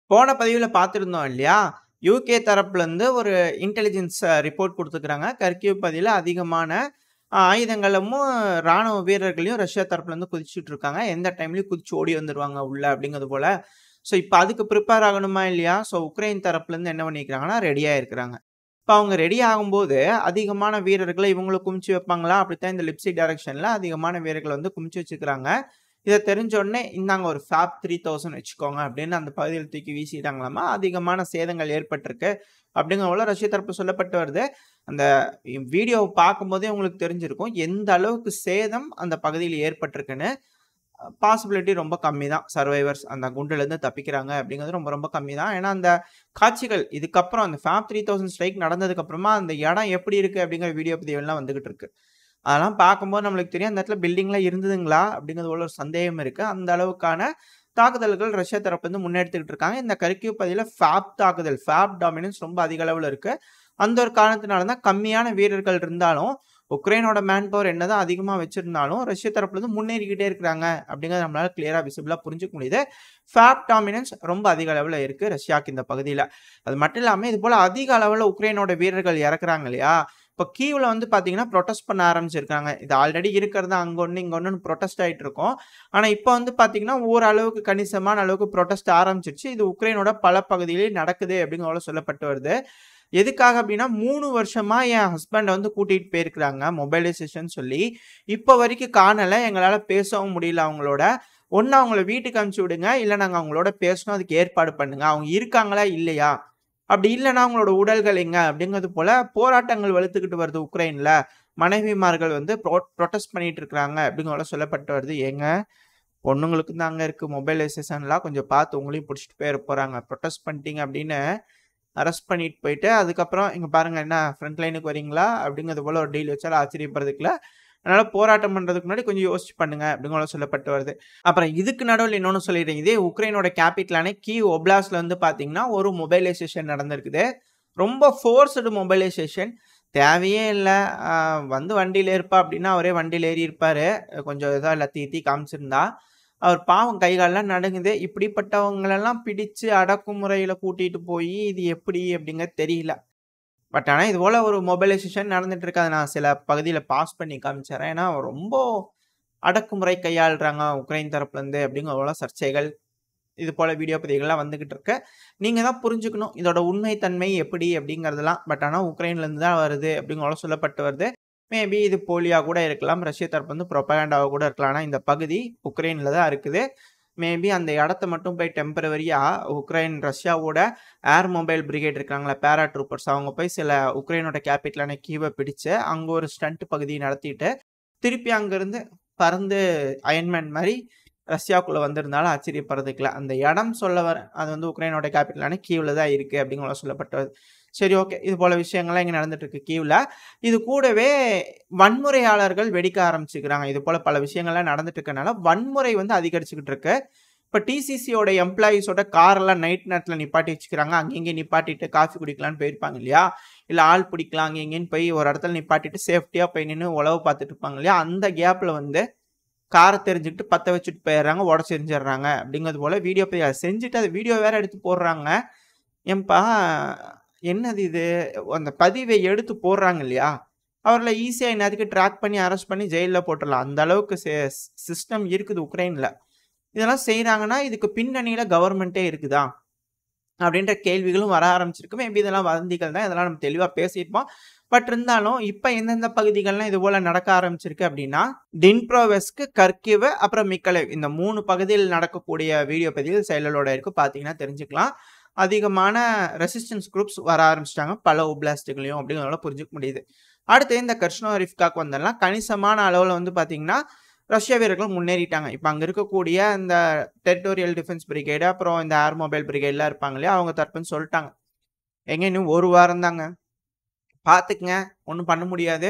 போன பதிவுல பார்த்திருந்தோம் இல்லையா? யுகே தரப்புலருந்து ஒரு இன்டெலிஜென்ஸ் ரிப்போர்ட் குடுத்துருக்காங்க. கர்கிவ் பகுதியில அதிகமான ஆயுதங்களும், ராணுவ வீரர்களையும் ரஷ்யா தரப்புலருந்து குதிச்சுட்டு இருக்காங்க. எந்த டைம்லயும் குதிச்சு ஓடி வந்துருவாங்க உள்ள அப்படிங்கிறது போல. ஸோ இப்ப அதுக்கு பிரிப்பேர் ஆகணுமா இல்லையா? ஸோ உக்ரைன் தரப்புலருந்து என்ன பண்ணியிருக்காங்கன்னா, ரெடியா இருக்கிறாங்க. இப்ப அவங்க ரெடி ஆகும்போது, அதிகமான வீரர்கள இவங்களும் குமிச்சு வைப்பாங்களா? அப்படித்தான் இந்த லிப்ஸி டைரக்ஷன்ல அதிகமான வீரர்கள வந்து குமிச்சு வச்சுக்கிறாங்க. இத தெரிஞ்ச உடனே, "இந்தாங்க ஒரு ஃபாப் 3000 வச்சுக்கோங்க" அப்படின்னு அந்த பகுதியில தூக்கி வீசிட்டாங்களாமா. அதிகமான சேதங்கள் ஏற்பட்டிருக்கு. அப்படிங்கிற போல ரஷ்ய தரப்பு சொல்லப்பட்டு வருது. அந்த வீடியோவ பார்க்கும்போதே உங்களுக்கு தெரிஞ்சிருக்கும். எந்த அளவுக்கு சேதம் அந்த பகுதியில ஏற்பட்டிருக்குன்னு. பாசிபிலிட்டி ரொம்ப கம்மி தான். சர்வைவர்ஸ் அந்த குண்டுலேருந்து தப்பிக்கிறாங்க அப்படிங்கிறது ரொம்ப ரொம்ப கம்மி தான். ஏன்னா, அந்த காட்சிகள் இதுக்கப்புறம் அந்த ஃபாப் 3000 ஸ்ட்ரைக் நடந்ததுக்கு அப்புறமா அந்த இடம் எப்படி இருக்கு அப்படிங்கிற வீடியோ பதிவுலாம் வந்துகிட்டு இருக்கு. அதெல்லாம் பார்க்கும்போது நம்மளுக்கு தெரியும் அந்த இடத்துல பில்டிங்லாம் இருந்ததுங்களா? அப்படிங்கிறது போல ஒரு சந்தேகம் இருக்கு. அந்த அளவுக்கான தாக்குதல்கள் ரஷ்யா தரப்பு வந்து முன்னெடுத்துக்கிட்டு இருக்காங்க. இந்த கர்கிவ் பகுதியில ஃபாப் தாக்குதல், ஃபாப் டாமினன்ஸ் ரொம்ப அதிக அளவுல இருக்கு. அந்த ஒரு காரணத்தினால தான் கம்மியான வீரர்கள் இருந்தாலும், உக்ரைனோட மேன் பவர் என்னதான் அதிகமா வச்சிருந்தாலும், ரஷ்ய தரப்புல இருந்து முன்னேறிக்கிட்டே இருக்கிறாங்க அப்படிங்கிறத நம்மளால கிளியரா விசிபிளா புரிஞ்சுக்க முடியுது. ஃபாப் டாமினன்ஸ் ரொம்ப அதிக அளவுல இருக்கு ரஷ்யாக்கு இந்த பகுதியில. அது மட்டும் இல்லாம இது போல அதிக அளவுல உக்ரைனோட வீரர்கள் இறக்குறாங்க இல்லையா? இப்ப கீவ்ல வந்து பார்த்தீங்கன்னா, புரொட்டஸ்ட் பண்ண ஆரம்பிச்சிருக்காங்க. இது ஆல்ரெடி இருக்கிறது அங்க ஒண்ணு, இங்க ஒண்ணுன்னு புரொட்டஸ்ட் ஆயிட்டு இருக்கும். ஆனா இப்ப வந்து பார்த்தீங்கன்னா, ஓரளவுக்கு கணிசமான அளவுக்கு புரொட்டஸ்ட் ஆரம்பிச்சிருச்சு. இது உக்ரைனோட பல பகுதியிலே நடக்குது அப்படிங்கிற போல சொல்லப்பட்டு வருது. எதுக்காக அப்படின்னா 3 வருஷமா என் ஹஸ்பண்ட வந்து கூட்டிட்டு போயிருக்கிறாங்க. மொபைலைசேஷன் சொல்லி. இப்ப வரைக்கும் காணல. எங்களால பேசவும் முடியல அவங்களோட. ஒண்ணு அவங்கள வீட்டுக்கு அனுப்பிச்சு விடுங்க. இல்ல நாங்க அவங்களோட பேசணும். அதுக்கு ஏற்பாடு பண்ணுங்க. அவங்க இருக்காங்களா? இல்லையா? அப்படி இல்லன்னா அவங்களோட உடல்கள் எங்க? அப்படிங்கிறது போல போராட்டங்கள் வலுத்துக்கிட்டு வருது உக்ரைன்ல. மனைவிமார்கள் வந்து புரொட்டஸ்ட் பண்ணிட்டு இருக்கிறாங்க அப்படிங்கிற போல சொல்லப்பட்டு வருது. ஏங்க பொண்ணுங்களுக்கும் தாங்க இருக்கு மொபைலைசேஷன்லாம் கொஞ்சம் பார்த்து உங்களையும் புடிச்சிட்டு போயிற போறாங்க. புரொட்டஸ்ட் பண்ணிட்டீங்க அப்படின்னு அரெஸ்ட் பண்ணிட்டு போயிட்டு, அதுக்கப்புறம் இங்க பாருங்க என்ன ஃப்ரண்ட் லைனுக்கு வரீங்களா? அப்படிங்கிறது போல ஒரு டீல் வச்சாலும் ஆச்சரியப்படுறதுக்கு இல்ல. அதனால போராட்டம் பண்றதுக்கு முன்னாடி கொஞ்சம் யோசிச்சு பண்ணுங்க அப்படிங்கிற சொல்லப்பட்டு வருது. அப்புறம் இதுக்கு நடுவுல இன்னொன்னு சொல்லிடுறேன். இதே உக்ரைனோட கேபிட்டலான கீவ் ஒப்லாஸ்ட்ல வந்து பார்த்தீங்கன்னா, ஒரு மொபைலைசேஷன் நடந்திருக்குது. ரொம்ப ஃபோர்ஸ்டு மொபைலைசேஷன். தேவையே இல்ல. அ வந்து வண்டியில ஏறுப்பா அப்படின்னா, அவரே வண்டியில ஏறி இருப்பாரு. கொஞ்சம் ஏதோ லத்தி கித்தி காமிச்சிருந்தா. அவர் பாவம் கை கால்லாம் நடுங்குது. இப்படிப்பட்டவங்களெல்லாம் பிடிச்சு அடக்குமுறையில கூட்டிட்டு போயி, இது எப்படி அப்படிங்கிறது தெரியல. பட் ஆனா இது போல ஒரு மொபைலைசேஷன் நடந்துட்டு இருக்கு. அத நான் சில பகுதியில பாஸ் பண்ணி காமிச்சர்றேன். ஏன்னா ரொம்ப அடக்குமுறை கையாளுறாங்க உக்ரைன் தரப்புலருந்து அப்படிங்கிற போல சர்ச்சைகள், இது போல வீடியோ பதிவுகள்லாம் வந்துகிட்டு இருக்கு. நீங்க தான் புரிஞ்சுக்கணும். இதோட உண்மை தன்மை எப்படி அப்படிங்கிறதெல்லாம். பட் ஆனா உக்ரைன்லேருந்து தான் வருது அப்படிங்கிற போல சொல்லப்பட்டு வருது. மேபி இது போலியா கூட இருக்கலாம். ரஷ்ய தரப்பு வந்து புரொபகண்டாவா கூட இருக்கலாம். ஆனா இந்த பகுதி உக்ரைன்ல தான் இருக்குது. மேபி அந்த இடத்த மட்டும் போய் டெம்பரவரியா உக்ரைன் ரஷ்யாவோட ஏர் மொபைல் பிரிகேட் இருக்காங்களா பேரா ட்ரூப்பர்ஸ் அவங்க போய் சில உக்ரைனோட கேபிட்டலான கீவ பிடிச்சு அங்க ஒரு ஸ்டண்ட் பகுதியை நடத்திட்டு திருப்பி அங்கிருந்து பறந்து அயன்மேன் மாதிரி ரஷ்யாக்குள்ள வந்திருந்தாலும் ஆச்சரியப்படுறதுக்கு இல்ல. அந்த இடம் சொல்ல வரேன். அது வந்து உக்ரைனோட கேபிட்டலான கீவ்ல தான் இருக்கு அப்படிங்கிற சொல்லப்பட்டது. சரி ஓகே. இது போல விஷயங்கள்லாம் இங்க நடந்துட்டு இருக்கு கீவ்ல. இது கூடவே வன்முறையாளர்கள் வெடிக்க ஆரம்பிச்சுக்கிறாங்க. இது போல பல விஷயங்கள்லாம் நடந்துட்டு இருக்கனால வன்முறை வந்து அதிகரிச்சுக்கிட்டு இருக்கு. இப்ப டிசிசியோட எம்ப்ளாயீஸோட காரெல்லாம் நைட் நேரத்துல நிப்பாட்டி வச்சுக்கிறாங்க. அங்கங்க நிப்பாட்டிட்டு காஃபி குடிக்கலான்னு போயிருப்பாங்க இல்லையா? இல்ல ஆள் பிடிக்கலாம் அங்க இங்கன்னு போய் ஒரு இடத்துல நிப்பாட்டிட்டு சேஃப்டியா போய் நின்னு உளவு பார்த்துட்டு இருப்பாங்க இல்லையா? அந்த கேப்ல வந்து கார தெரிஞ்சுக்கிட்டு பத்த வச்சுட்டு போயிடுறாங்க, உடச்சு எறிஞ்சிடுறாங்க அப்படிங்கிறது போல வீடியோ போய் அத செஞ்சுட்டு அது வீடியோ வேற எடுத்து போடுறாங்க. ஏம்பா என்னது இது? அந்த பதிவை எடுத்து போடுறாங்க இல்லையா? அவர்கள ஈஸியா இந்நேரத்துக்கு ட்ராக் பண்ணி அரெஸ்ட் பண்ணி ஜெயில்ல போட்டுறலாம். அந்த அளவுக்கு சிஸ்டம் இருக்குது உக்ரைன்ல. இதெல்லாம் செய்றாங்கன்னா, இதுக்கு பின்னணியில கவர்மெண்ட்டே இருக்குதா? அப்படின்ற கேள்விகளும் வர ஆரம்பிச்சிருக்கு. மேபி இதெல்லாம் வதந்திகள் தான். இதெல்லாம் நம்ம தெளிவா பேசியிருப்போம். பட் இருந்தாலும் இப்ப எந்தெந்த பகுதிகள்லாம் இது போல நடக்க ஆரம்பிச்சிருக்கு அப்படின்னா, டின்ப்ரோவெஸ்க், கர்கிவ், அப்புறம் மிக்கலேவ் இந்த 3 பகுதியில் நடக்கக்கூடிய வீடியோ பதிவு செயலோட இருக்கு. பார்த்தீங்கன்னா தெரிஞ்சுக்கலாம். அதிகமான ரெசிஸ்டன்ஸ் குரூப்ஸ் வர ஆரம்பிச்சுட்டாங்க. பல ஒப்லாஸ்ட்களையும் அப்படிங்கிறத புரிஞ்சுக்க முடியுது. அடுத்து இந்த கர்ஷ்னோரிஃப்காக்கு வந்தெல்லாம் கணிசமான அளவுல வந்து பார்த்தீங்கன்னா, ரஷ்ய வீரர்கள் முன்னேறிட்டாங்க. இப்ப அங்க இருக்கக்கூடிய இந்த டெரிட்டோரியல் டிஃபென்ஸ் பிரிகேடு, அப்புறம் இந்த ஏர் மொபைல் பிரிகேட்லாம் இருப்பாங்க இல்லையா? அவங்க தரப்புன்னு சொல்ட்டாங்க. ஏங்க இன்னும் 1 வாரம் தாங்க. பார்த்துக்கங்க. ஒண்ணும் பண்ண முடியாது.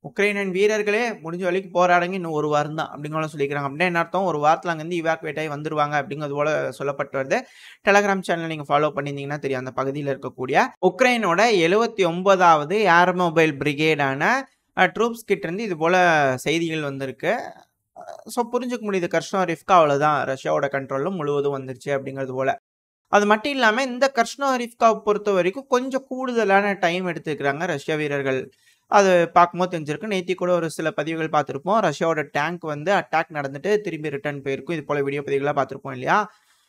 உக்ரைனியன் வீரர்களே முடிஞ்ச வரைக்கும் போராடுங்க. இன்னும் 1 வாரம் தான் அப்படிங்கிற சொல்லிக்கிறாங்க. அப்படின்னா என்ன அர்த்தம்? 1 வாரத்துல அங்கருந்து இவாக்குவேட் ஆகி வந்துருவாங்க அப்படிங்கிறது போல சொல்லப்பட்டு வருது. டெலகிராம் சேனல் நீங்க ஃபாலோ பண்ணியிருந்தீங்கன்னா தெரியும். அந்த பகுதியில இருக்கக்கூடிய உக்ரைனோட 79வது ஏர் மொபைல் பிரிகேடான ட்ரூப்ஸ் கிட்ட இருந்து இது போல செய்திகள் வந்திருக்கு. ஸோ புரிஞ்சுக்க முடியுது. கர்ஷ்னோரிஃப்கா அவ்வளோதான். ரஷ்யாவோட கண்ட்ரோல்ல முழுவதும் வந்துருச்சு அப்படிங்கிறது போல. அது மட்டும் இல்லாம இந்த கர்ஷ்னோவரிஃப்காவ பொறுத்தவரைக்கும் கொஞ்சம் கூடுதலான டைம் எடுத்துக்கிறாங்க ரஷ்ய வீரர்கள். அது பார்க்கும்போது தெரிஞ்சிருக்கு. நேத்தி கூட ஒரு சில பதிவுகள் பார்த்திருப்போம். ரஷ்யாவோட டேங்க் வந்து அட்டாக் நடந்துட்டு திரும்பி ரிட்டர்ன் போயிருக்கும். இது போல வீடியோ பதிவுகளா பார்த்திருப்போம் இல்லையா?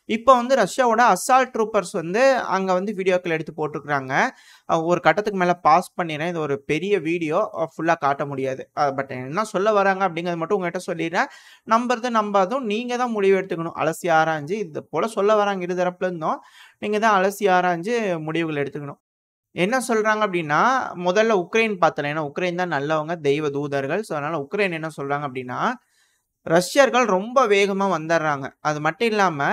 இப்போ வந்து ரஷ்யாவோட அசால்ட் ட்ரூப்பர்ஸ் வந்து அங்க வந்து வீடியோக்கள் எடுத்து போட்டுருக்காங்க. ஒரு கட்டத்துக்கு மேல பாஸ் பண்ணிறேன். இது ஒரு பெரிய வீடியோ. ஃபுல்லா காட்ட முடியாது. பட் என்ன சொல்ல வராங்க அப்படிங்கிறது மட்டும் உங்ககிட்ட சொல்லிடுறேன். நம்புறது நம்பாததும் நீங்க தான் முடிவு எடுத்துக்கணும். அலசி ஆராய்ஞ்சு இது போல சொல்ல வராங்க இரு தரப்புல இருந்தும். நீங்க தான் அலசி ஆராய்ஞ்சு முடிவுகள் எடுத்துக்கணும். என்ன சொல்றாங்க அப்படின்னா, முதல்ல உக்ரைன் பார்த்தேன். ஏன்னா உக்ரைன் தான் நல்லவங்க, தெய்வ தூதர்கள். ஸோ அதனால உக்ரைன் என்ன சொல்றாங்க அப்படின்னா, ரஷ்யர்கள் ரொம்ப வேகமா வந்துடுறாங்க. அது மட்டும் இல்லாம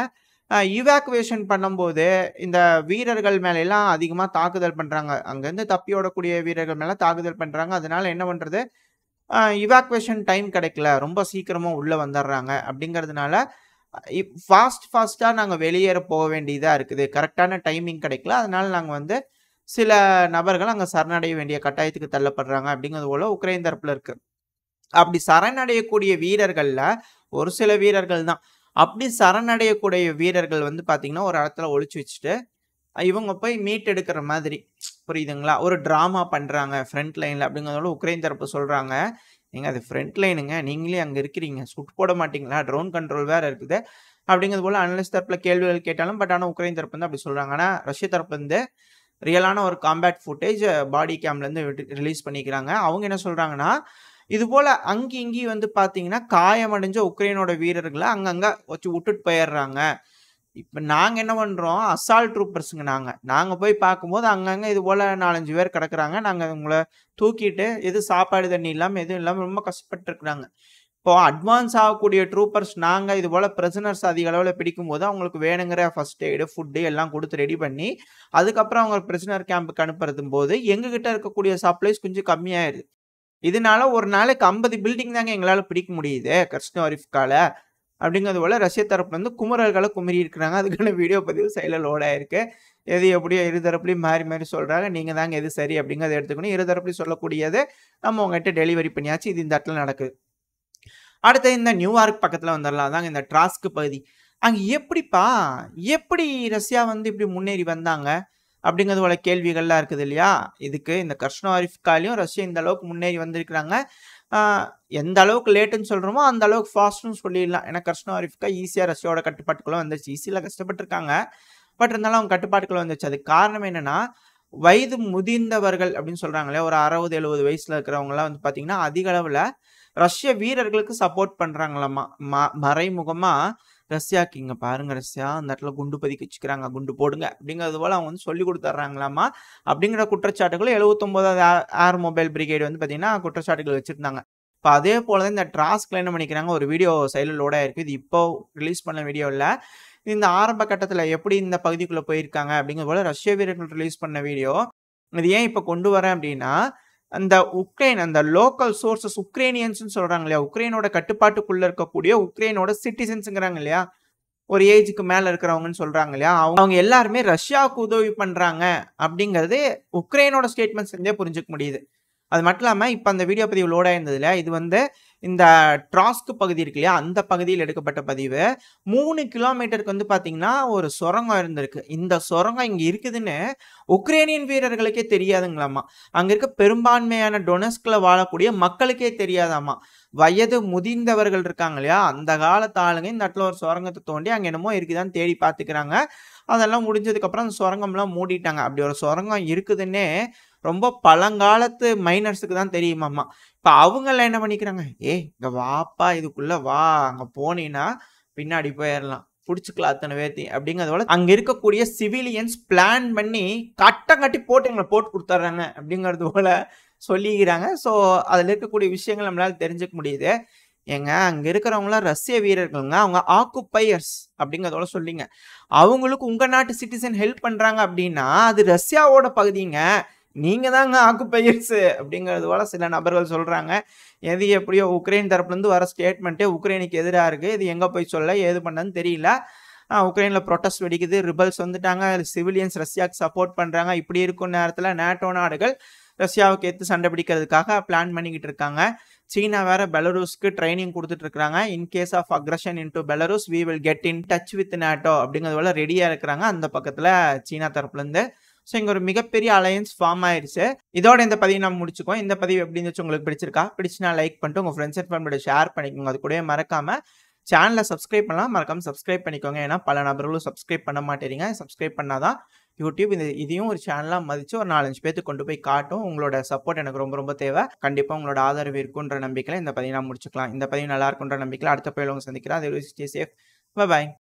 இவாக்குவேஷன் பண்ணும்போது இந்த வீரர்கள் மேலலாம் அதிகமா தாக்குதல் பண்றாங்க. அங்கேருந்து தப்பி ஓடக்கூடிய வீரர்கள் மேல தாக்குதல் பண்றாங்க. அதனால என்ன பண்றது, இவாக்குவேஷன் டைம் கிடைக்கல. ரொம்ப சீக்கிரமா உள்ள வந்துடுறாங்க. அப்படிங்கிறதுனால ஃபாஸ்ட்டா நாங்க வெளியேற போக வேண்டியதா இருக்குது. கரெக்ட்டான டைமிங் கிடைக்கல. அதனால நாங்க வந்து சில நபர்கள் அங்க சரணடைய வேண்டிய கட்டாயத்துக்கு தள்ளப்படுறாங்க. அப்படிங்கிறது போல உக்ரைன் தரப்புல இருக்கு. அப்படி சரணடையக்கூடிய வீரர்கள்ல ஒரு சில வீரர்கள் தான். அப்படி சரணடையக்கூடிய வீரர்கள் வந்து பார்த்தீங்கன்னா, ஒரு இடத்துல ஒளிச்சு வச்சுட்டு, இவங்க போய் மீட்டெடுக்கிற மாதிரி. புரியுதுங்களா? ஒரு டிராமா பண்றாங்க ஃப்ரண்ட் லைன்ல அப்படிங்கிறதோட உக்ரைன் தரப்பு சொல்றாங்க. ஏங்க அது ஃப்ரண்ட் லைனுங்க. நீங்களே அங்க இருக்கிறீங்க. சுட்டு போட மாட்டீங்களா? ட்ரோன் கண்ட்ரோல் வேற இருக்குது. அப்படிங்கிறது போல அனலிஸ்ட் தரப்புல கேள்விகள் கேட்டாலும், பட் ஆனா உக்ரைன் தரப்பு வந்து அப்படி சொல்றாங்க. ஆனா ரஷ்ய தரப்பு வந்து ரியலான ஒரு காம்பேட் ஃபுட்டேஜ் பாடி கேம்லேருந்து ரிலீஸ் பண்ணிக்கிறாங்க. அவங்க என்ன சொல்றாங்கன்னா, இதுபோல அங்கேயும் இங்கேயும் வந்து பார்த்தீங்கன்னா, காயமடைஞ்ச உக்ரைனோட வீரர்கள அங்கங்க வச்சு விட்டுட்டு போயிடுறாங்க. இப்ப நாங்க என்ன பண்றோம், அசால்ட் ட்ரூப்பர்ஸ்ங்க நாங்க. நாங்க போய் பார்க்கும்போது அங்கங்க இது போல 4, 5 பேர் கிடக்குறாங்க. நாங்க உங்கள தூக்கிட்டு சாப்பாடு தண்ணி இல்லாம எதுவும் இல்லாம ரொம்ப கஷ்டப்பட்டுருக்காங்க. இப்போ அட்வான்ஸ் ஆகக்கூடிய ட்ரூப்பர்ஸ் நாங்க இது போல பிரிசனர்ஸ் அதிக அளவுல பிடிக்கும்போது, அவங்களுக்கு வேணுங்கிற ஃபர்ஸ்ட் எய்டு, ஃபுட் எல்லாம் குடுத்து ரெடி பண்ணி, அதுக்கப்புறம் அவங்க பிரிசனர் கேம்புக்கு அனுப்புறதும்போது, எங்ககிட்ட இருக்கக்கூடிய சப்ளைஸ் கொஞ்சம் கம்மியாயிருது. இதனால ஒரு நாளைக்கு 50 பில்டிங் தாங்க எங்களால பிடிக்க முடியுது, கர்ஸ்னோவரிஃப்கால. அப்படிங்கிறது போல ரஷ்ய தரப்புல இருந்து குமுறல்கள குமுறி இருக்கிறாங்க. அதுக்கான வீடியோ பதிவு சைடுல லோட் ஆயிருக்கு. எது எப்படியோ இரு தரப்புலயும் மாறி மாறி சொல்றாங்க. நீங்க தாங்க எது சரி அப்படிங்கிறத எடுத்துக்கணும். இரு தரப்புலயும் சொல்லக்கூடியது நம்ம உங்ககிட்ட டெலிவரி பண்ணியாச்சு. இது இந்த இடத்துல நடக்குது. அடுத்து இந்த நியூயார்க் பக்கத்துல வந்துடலாம். அதாங்க இந்த ட்ராஸ்க் பகுதி. அங்க எப்படி ரஷ்யா வந்து இப்படி முன்னேறி வந்தாங்க? அப்படிங்கிறது போல கேள்விகள்லாம் இருக்குது இல்லையா? இதுக்கு இந்த கர்ஸ்னோவரிஃப்காலயும் ரஷ்யா இந்த அளவுக்கு முன்னேறி வந்திருக்கிறாங்க. ஆ எந்த அளவுக்கு லேட்டுன்னு சொல்றோமோ, அந்த அளவுக்கு ஃபாஸ்ட்ன்னு சொல்லிடலாம். ஏன்னா கர்ஸ்னோவரிஃப்கா ஈஸியா ரஷ்யாவோட கட்டுப்பாட்டுக்குள்ள வந்துருச்சு. ஈஸியா கஷ்டப்பட்டுருக்காங்க. பட் இருந்தாலும் அவங்க கட்டுப்பாட்டுக்குள்ள வந்துருச்சு. அதுக்கு காரணம் என்னன்னா, வயது முதிர்ந்தவர்கள் அப்படின்னு சொல்றாங்க இல்லையா? ஒரு 60, 70 வயசுல இருக்கிறவங்கலாம் வந்து பார்த்தீங்கன்னா, அதிக அளவுல ரஷ்ய வீரர்களுக்கு சப்போர்ட் பண்றாங்களாமா. மறைமுகமா ரஷ்யாக்கு இங்க பாருங்க ரஷ்யா, அந்த இடத்துல குண்டு பதுக்கி வச்சுக்கிறாங்க. குண்டு போடுங்க அப்படிங்கிறது போல அவங்க வந்து சொல்லிக் குடுத்துர்றாங்களாமா. அப்படிங்கிற குற்றச்சாட்டுகள 79வது ஏர் மொபைல் பிரிகேட் வந்து பார்த்தீங்கன்னா, குற்றச்சாட்டுகள் வச்சிருந்தாங்க. இப்ப அதே போல தான் இந்த ட்ராஸ்க்ல என்ன பண்ணிக்கிறாங்க, ஒரு வீடியோ சைடுல லோட் ஆயிருக்கு. இது இப்போ ரிலீஸ் பண்ண வீடியோ இல்ல. இந்த ஆரம்ப கட்டத்துல எப்படி இந்த பகுதிக்குள்ள போயிருக்காங்க அப்படிங்கிறது போல ரஷ்ய வீரர்கள் ரிலீஸ் பண்ண வீடியோ. இது ஏன் இப்ப கொண்டு வரேன் அப்படின்னா, அந்த உக்ரைன் அந்த லோக்கல் சோர்சஸ் உக்ரைனியன்ஸ்ன்னு சொல்றாங்க இல்லையா? உக்ரைனோட கட்டுப்பாட்டுக்குள்ள இருக்கக்கூடிய உக்ரைனோட சிட்டிசன்ஸ்ங்கிறாங்க இல்லையா? ஒரு ஏஜ்க்கு மேல இருக்கிறவங்கன்னு சொல்றாங்க இல்லையா? அவங்க எல்லாருமே ரஷ்யாவுக்கு உதவி பண்றாங்க அப்படிங்கிறது உக்ரைனோட ஸ்டேட்மெண்ட்ஸ் இருந்தே புரிஞ்சுக்க முடியுது. அது மட்டும் இல்லாம இப்ப அந்த வீடியோ பதிவு லோட் ஆயிருந்தது இல்லையா? இது வந்து இந்த ட்ராஸ்க் பகுதி இருக்கு இல்லையா? அந்த பகுதியில் எடுக்கப்பட்ட பதிவு. 3 கிலோமீட்டருக்கு வந்து பார்த்தீங்கன்னா, ஒரு சுரங்கம் இருந்திருக்கு. இந்த சுரங்கம் இங்க இருக்குதுன்னு உக்ரைனியன் வீரர்களுக்கே தெரியாதுங்களாமா. அங்க இருக்க பெரும்பான்மையான டொனெஸ்க்ல வாழக்கூடிய மக்களுக்கே தெரியாதாமா. வயது முதிர்ந்தவர்கள் இருக்காங்க இல்லையா? அந்த காலத்து ஆளுங்க இந்த இடத்துல ஒரு சுரங்கத்த தோண்டி அங்க என்னமோ இருக்குதான்னு தேடி பார்த்துக்கிறாங்க. அதெல்லாம் முடிஞ்சதுக்கப்புறம் அந்த சுரங்கம்லாம் மூடிட்டாங்க. அப்படி ஒரு சுரங்கம் இருக்குதுன்னே ரொம்ப பழங்காலத்து மைனர்ஸுக்கு தான் தெரியுமாமா. இப்ப அவங்கலாம் என்ன பண்ணிக்கிறாங்க, "ஏய் இங்க வாப்பா இதுக்குள்ள வா. அங்க போனீன்னா பின்னாடி போயிரலாம். புடிச்சுக்கலாம் அத்தன பேத்தையும்." அப்படிங்கிறதோட அங்க இருக்கக்கூடிய சிவிலியன்ஸ் பிளான் பண்ணி கட்டம் கட்டி போட்டு எங்கள போட்டு குடுத்துர்றாங்க அப்படிங்கிறது போல சொல்லிக்கிறாங்க. ஸோ அதுல இருக்கக்கூடிய விஷயங்கள் நம்மளால தெரிஞ்சுக்க முடியுது. ஏங்க அங்க இருக்கிறவங்கலாம் ரஷ்ய வீரர்கள்ங்க. அவங்க ஆக்குபையர்ஸ் அப்படிங்கிறதோட சொல்லிங்க. அவங்களுக்கு உங்க நாட்டு சிட்டிசன் ஹெல்ப் பண்றாங்க அப்படின்னா, அது ரஷ்யாவோட பகுதிங்க. நீங்க தாங்க ஆக்குபையர்ஸ் அப்படிங்கிறது போல சில நபர்கள் சொல்றாங்க. எது எப்படியோ உக்ரைன் தரப்புலேருந்து வர ஸ்டேட்மெண்ட்டே உக்ரைனுக்கு எதிரா இருக்கு. இது எங்க போய் சொல்ல ஏது பண்ணன்னு தெரியல. உக்ரைன்ல ப்ரொட்டஸ்ட் வெடிக்குது. ரிபல்ஸ் வந்துட்டாங்க. சிவிலியன்ஸ் ரஷ்யாவுக்கு சப்போர்ட் பண்றாங்க. இப்படி இருக்கும் நேரத்துல நேட்டோ நாடுகள் ரஷ்யாவுக்கு எதிர்த்து சண்டை பிடிக்கிறதுக்காக பிளான் பண்ணிக்கிட்டு இருக்காங்க. சீனா வேற பெலரூஸ்க்கு ட்ரெய்னிங் குடுத்துட்டு இருக்காங்க. In case of aggression into Belarus we will get in touch with NATO அப்படிங்கிறது போல ரெடியா இருக்கிறாங்க அந்த பக்கத்துல சீனா தரப்புலேருந்து. ஸோ இங்க ஒரு மிகப்பெரிய அலையன்ஸ் ஃபார்ம் ஆயிருச்சு. இதோட இந்த பதிவு நம்ம முடிச்சுக்குவோம். இந்த பதிவு எப்படி இருந்துச்சு உங்களுக்கு பிடிச்சிருக்கா? பிடிச்சுனா லைக் பண்ணிட்டு உங்க ஃப்ரெண்ட்ஸ் அண்ட் ஃபேமிலியோட ஷேர் பண்ணிக்கோங்க. அது கூடவே மறக்காம சேனலை சப்ஸ்கிரைப் பண்ணலாம். மறக்காம சப்ஸ்கிரைப் பண்ணிக்கோங்க. ஏன்னா பல நபர்களும் சப்ஸ்கிரைப் பண்ண மாட்டேறீங்க. சப்ஸ்கிரைப் பண்ணாதான் யூடியூப் இதையும் ஒரு சேனலா மதிச்சு ஒரு 4, 5 பேத்துக்கு கொண்டு போய் காட்டும். உங்களோட சப்போர்ட் எனக்கு ரொம்ப ரொம்ப தேவை. கண்டிப்பா உங்களோட ஆதரவு இருக்குன்ற நம்பிக்கையில இந்த பதிவை நான் முடிச்சுக்கலாம். இந்த பதிவு நல்லா இருக்குன்ற நம்பிக்கையில அடுத்த பதிவுல உங்களை சந்திக்கிறேன். அது ஸ்டே சேஃப். Bye bye.